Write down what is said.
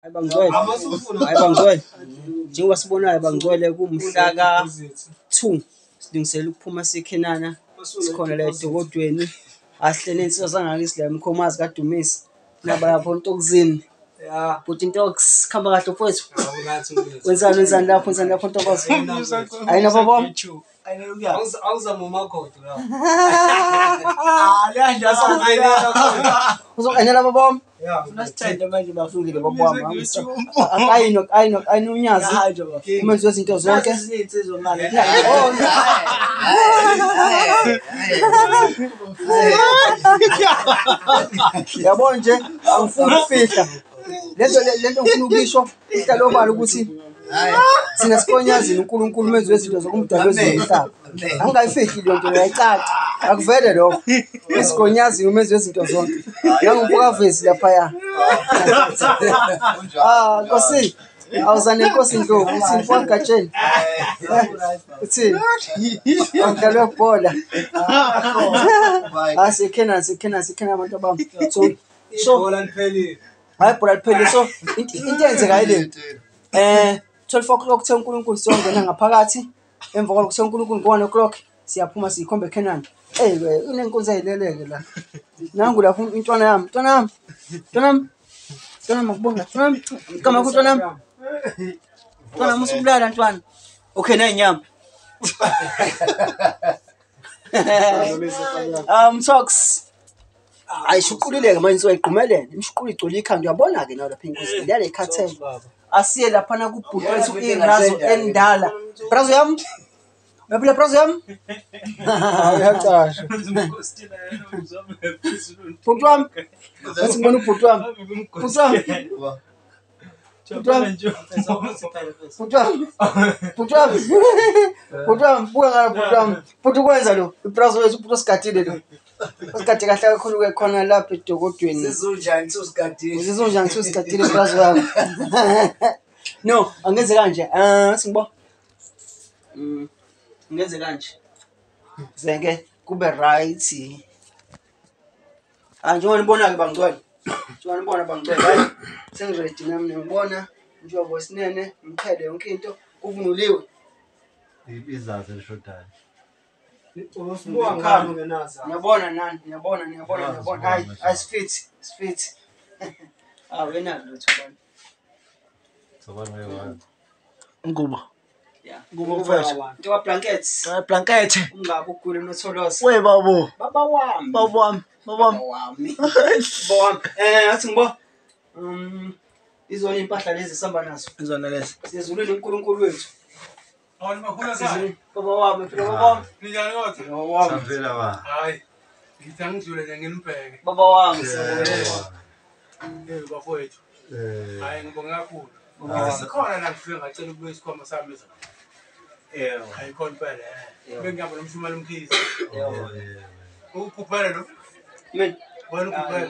Bangcwele. Hayi bangcwele. Njengoba sibonayo bangcwele kumhla ka-2 silungisela ukuphuma sikhenana sikhona la edokodweni asihlele insizwa zangakithi la emkhomazi kaDumisi naba lapho Ntokuzini. But intox khamba kahle mfowethu. Wenzani lapho Ntokozo? Ayina baba. Awuzama umakhodo la. Uzokuenela baba. Unasithanda manje bafungile baba wami. Ayino unyazi. Umenze izinto zonke. Yabo nje angifuni ukufihla. Lento ngifuna ukisho ihlalo balo ukuthi sina sikonyazini uNkulunkulu menze izinto zokumdala wezomhlaba. Angayifihli le nto yayicaca. Akuvele lokho. Isikonyazini umenze izinto zonke. Ngangumfoka vesi lapha ya. Nkosi. Awuzane Nkosi Ndlovu uthi mfowethu Gatsheni. Uthi ngidlala ibhola. Sikhena abantu abami. So ibhola liphelile. Hayi ibhola liphelile. So into enzeka yile. 12 o'clock kuthe uNkulunkulu siyongena ngaphakathi. Emva kwalokho kuthe uNkulunkulu ngo1 o'clock siyaphuma sikhombe eKenani. Unenkonzo ayileleke la. Nangu lapho intwana yami. Ntwana makubonga. Kama kuntwana yami. Ntwana musubulala ntwana. Okay na inyama. Talks. Ayishuqulileke manje soyiqumelene. Imshuquli igcwele ikhanda uyabona ke nayo lapha inkosi. Lale ikhathele. Asiye lapha na kubhutwethu iNhlazo endala. Brazo yami. Uyaphila brazo yami? Uyacasha. Bhuti wami. Wathi ngibona ubhuti wami. Bhuti wami. Buka ngala bhuti wami. Bhuti kwenza lo. Ibrazo wethu ubhuti osigadile lo. Usigade kahle kakhulu ke khona lapha edokodweni. Sizonjani usigadile ibrazo yami. No, angeze kanje. Singibona. Ngeze kanje. Zeke kube right. Njengoba nibona ke bangcwele. Njengoba nibona bangcwele. Hayi sengiready nami ngibona njengoba wesinene ngithele yonke into kuvunuliwe. Izazi elishodayo. Usibuka ngalo ngenaza. Ngiyabona. Hayi sifit. Wena lutho bani. Sobani wewe. Ngubo. Yeah. Ngubo mfethu. Into wa blankets. Blanket. Ungabe ugule notholoza. We babo. Baba wami. Baba wami. Athi ngibo. Izona impahla lezi sihamba nazo. Izona lezi. Siyezulile uNkulunkulu wethu. Awuni makhula kahle. Baba wami, baba wami. Ninjani kodwa? Baba wami. Saphela ba. Hayi. Ngithi angidlule nje nginibheke. Baba wami. Bafowethu. Hayi ngibonga kakhulu. Sikhona la ngifike ngacela ukubuya isikhwama sami leza. Hayi khona phela. Bengiyabona umshumela umkhizi. Ukuphuphela lo. Mina Wena ukuphuphela.